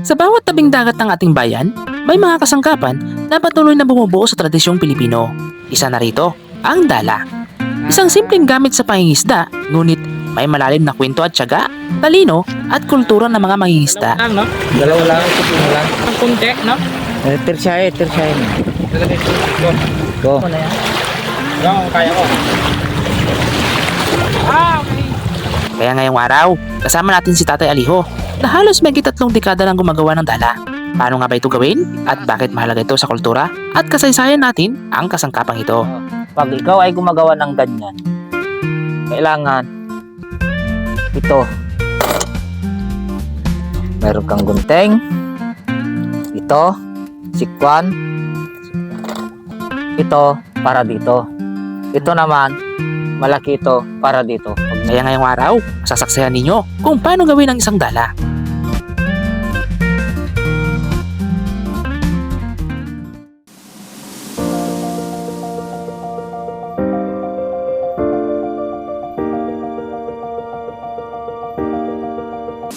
Sa bawat tabing dagat ng ating bayan, may mga kasangkapan na patuloy na bumubuo sa tradisyong Pilipino. Isa na rito, ang dala. Isang simpleng gamit sa pangingisda, ngunit may malalim na kwento at tiyaga, talino at kultura ng mga mangingisda. Lang, no? Dalawa lang, ito na lang. Ang kunti, no? Tertiahe. Talaga ito. Go. Ano yan? Yung kaya ko. Okay. Kaya ngayong araw, kasama natin si Tatay Aliho na halos may 3 dekada nang gumagawa ng dala. Paano nga ba ito gawin? At bakit mahalaga ito sa kultura? At kasaysayan natin ang kasangkapang ito. Pag ikaw ay gumagawa ng ganyan, kailangan ito. Meron kang gunting. Ito, sikwan. Ito, para dito. Ito naman, malaki ito para dito. Kaya ngayong araw, sasaksihan ninyo kung paano gawin ang isang dala.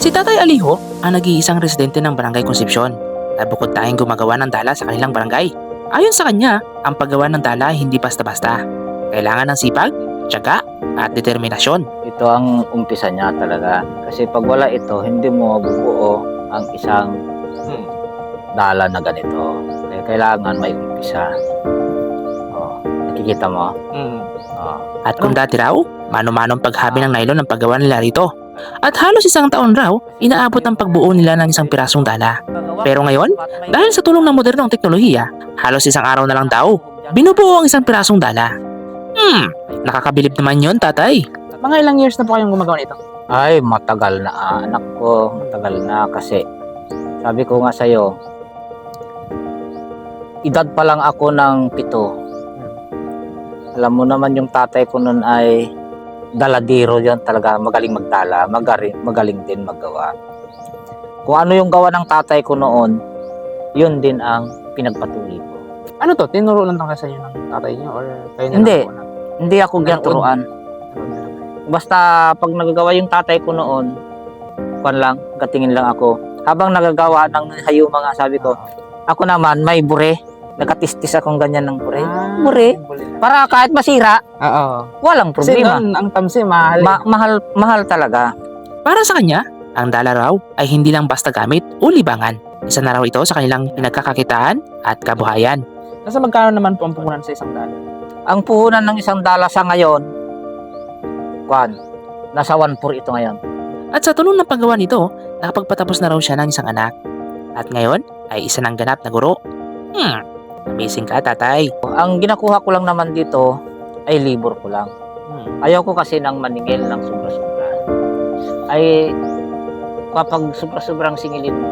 Si Tatay Aliho ang nag-iisang residente ng Barangay Concepcion na bukod tayong gumagawa ng dala sa kanilang barangay. Ayon sa kanya, ang paggawa ng dala ay hindi basta-basta. Kailangan ng sipag, tiyaga at determinasyon. Ito ang umpisa niya talaga. Kasi pag wala ito, hindi mo mabubuo ang isang dala na ganito. Kaya kailangan may umpisa. Nakikita mo? At kung dati raw, mano-manong paghabi ng nylon ang paggawa nila rito. At halos 1 taon raw, inaabot ang pagbuo nila ng isang pirasong dala. Pero ngayon, dahil sa tulong ng modernong teknolohiya, halos 1 araw na lang daw, binubuo ang isang pirasong dala. Nakakabilib naman yon, Tatay. Mga ilang years na po kayong gumagawa nito? Ay, matagal na anak ko. Matagal na kasi sabi ko nga sa'yo, edad pa lang ako ng 7. Alam mo naman yung tatay ko nun ay daladiro yan talaga, magaling magdala, magaling din maggawa. Kung ano yung gawa ng tatay ko noon, yun din ang pinagpatuloy ko. Ano to? Tinuro lang sa inyo ng tatay niyo? Or kayo na Hindi. lang po na? Hindi ako tinuruan. Basta pag nagagawa yung tatay ko noon, katingin lang ako. Habang nagagawa ng hayuma nga, sabi ko, ako naman may bure. Nakatistis akong ganyan ng bure. Bure. Para kahit masira, Oo. walang Kasi problema. doon, ang tamsi, mahal. Mahal talaga. Para sa kanya, ang dala raw ay hindi lang basta gamit o libangan. Isa na raw ito sa kanilang pinagkakakitaan at kabuhayan. Nasa magkano naman po ang puhunan sa isang dala? Ang puhunan ng isang dala sa ngayon, nasa 1.4 ito ngayon. At sa tulong ng paggawa nito, nakapagpatapos na raw siya ng isang anak. At ngayon ay isa ng ganap na guro. Amazing ka, Tatay. Ang ginakuha ko lang naman dito ay libur ko lang. Ayaw ko kasi ng maningil ng sobra-sobra. Ay kapag sobra-sobrang singilin mo,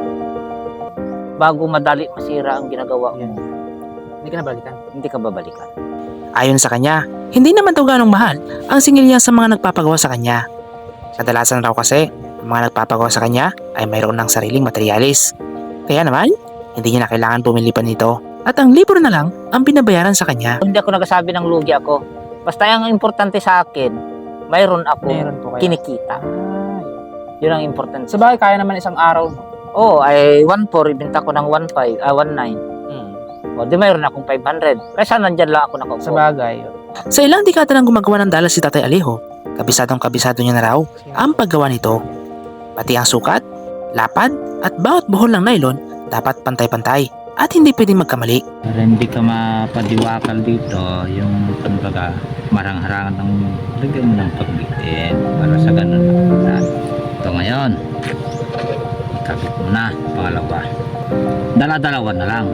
bago madali masira ang ginagawa mo, Hindi ka nabalikan. hindi ka babalikan. Ayon sa kanya, hindi naman daw ganong mahal ang singil niya sa mga nagpapagawa sa kanya. Kadalasan raw kasi, ang mga nagpapagawa sa kanya ay mayroon ng sariling materialis. Kaya naman, hindi niya na kailangan bumili pa nito. At ang libro na lang ang binabayaran sa kanya. Hindi ako nagsasabi ng lugi ako. Basta ang importante sa akin, mayroon ako Meron po kayo. kinikita. Yun ang importante. Sa bagay, kaya naman isang araw. Ay 1.4, ibenta ko ng 1.9. O, di mayroon akong 500. Kaya nandyan lang ako nakaupo. Sa bagay. Sa ilang dekada nang gumagawa ng dala si Tatay Aliho, kabisadong-kabisado niya na raw ang paggawa nito. Pati ang sukat, lapad at bawat buhol ng nylon dapat pantay-pantay at hindi pwedeng magkamali. Para hindi ka mapadiwakal dito, yung kumbaga marang-harangan ng lagyan mo ng pagbitin para sa ganun na. Ito ngayon, ikabit mo na, pangalawa. Dala-dalawa na lang.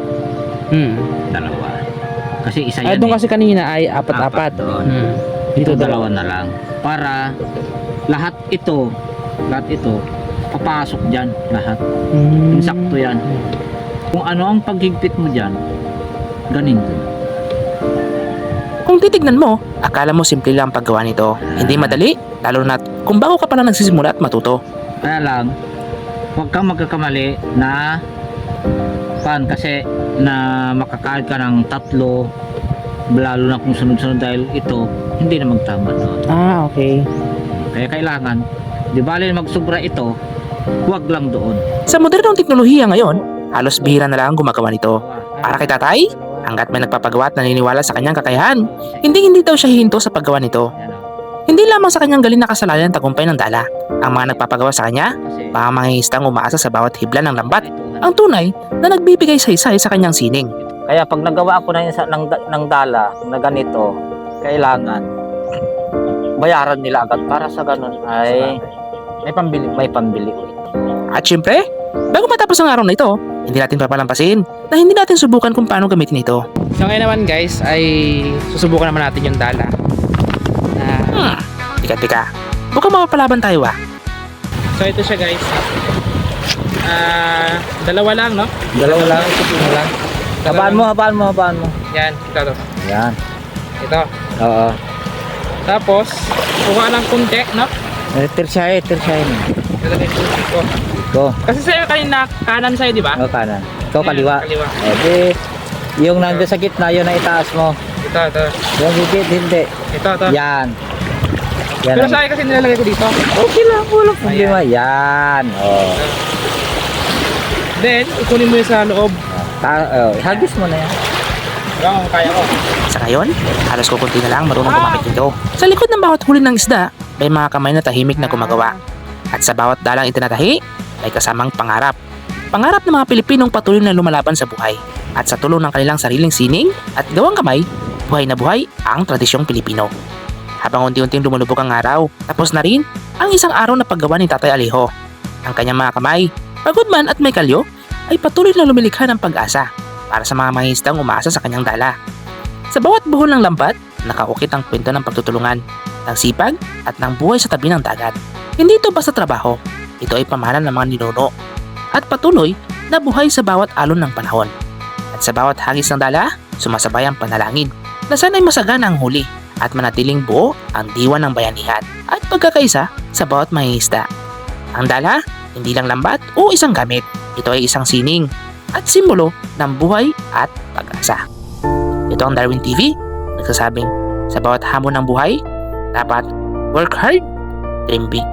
Dalawa. Kasi isa Ay, yan doon kasi kanina ay apat-apat. doon. Dito Ito dalawa na lang. Para lahat ito, papasok dyan lahat. Insakto yan. Kung ano ang paghigpit mo dyan, ganito. Kung titignan mo, akala mo simple lang ang paggawa nito. Hindi madali, lalo na kung bago ka pa lang nagsisimula at matuto. Kaya lang, huwag kang magkakamali na kasi na makakain ka ng 3, lalo na kung sunod-sunod dahil ito, hindi na magtama doon. Okay. Kaya kailangan, di bali magsubra ito, huwag lang doon. Sa modernong teknolohiya ngayon, halos bihira na lang ang gumagawa nito. Para kay tatay, hanggat may nagpapagawa at naniniwala sa kanyang kakayahan, hindi daw siya hihinto sa paggawa nito. Hindi lamang sa kanyang galing na kasalanan tagumpay ng dala. Ang mga nagpapagawa sa kanya, mga mangingisdang umaasa sa bawat hibla ng lambat, ang tunay na nagbibigay saysay sa kanyang sining. Kaya pag nagawa ako ng dala na ganito, kailangan bayaran nila agad para sa ganun ay May pambili. may pambili. At syempre, bago matapos ang araw na ito, hindi natin papalampasin na hindi natin subukan kung paano gamitin ito. So ngayon naman guys, ay susubukan naman natin yung dala. Tika, mukhang mapapalaban tayo ah. So ito siya guys. Dalawa lang, no? Dalawa lang, ito lang. Habaan mo. Yan, ito to. Yan. Ito. Oo. Tapos, kuha ng kunti, no? Tirsahin. Ito na ito. Go. Kasi sa'yo kanina, kanan sa'yo, di ba? Go kanan. Ikaw kaliwa. Kaliwa. Edi, yung nandiyan sa gitna, yun ang itaas mo. Ito. Yung higit, hindi. Ito. Yan. Yan Pero ang- sa akin kasi nilalagay ko dito. Okay lang, walang problema. Yan. Oh. Then, ikunin mo yung sa loob. Hagis mo na yan. Ang kaya ko. Sa ngayon, halos kukunti na lang marunong gumamit nito. Sa likod ng bawat huli ng isda, may mga kamay na tahimik na gumagawa. At sa bawat dalang itinatahi, may kasamang pangarap. Pangarap ng mga Pilipinong patuloy na lumalaban sa buhay. At sa tulong ng kanilang sariling sining at gawang kamay, buhay na buhay ang tradisyong Pilipino. Habang unti-unting lumulubog ang araw, tapos na rin ang isang araw na paggawa ni Tatay Alejo. Ang kanyang mga kamay, pagod man at may kalyo, ay patuloy na lumilikha ng pag-asa para sa mga mangingisdang umaasa sa kanyang dala. Sa bawat buhol ng lambat, nakaukit ang kwento ng pagtutulungan, ng sipag at ng buhay sa tabi ng dagat. Hindi ito basta trabaho, ito ay pamahalan ng mga ninuno at patuloy na buhay sa bawat alon ng panahon. At sa bawat hagis ng dala, sumasabay ang panalangin na sana'y masagana ang huli at manatiling buo ang diwa ng bayanihan at pagkakaisa sa bawat mangingisda. Ang dala, hindi lang lambat o isang gamit, ito ay isang sining at simbolo ng buhay at pag-asa. Ito ang Darwin TV, nagsasabing sa bawat hamon ng buhay, dapat work hard, dream big.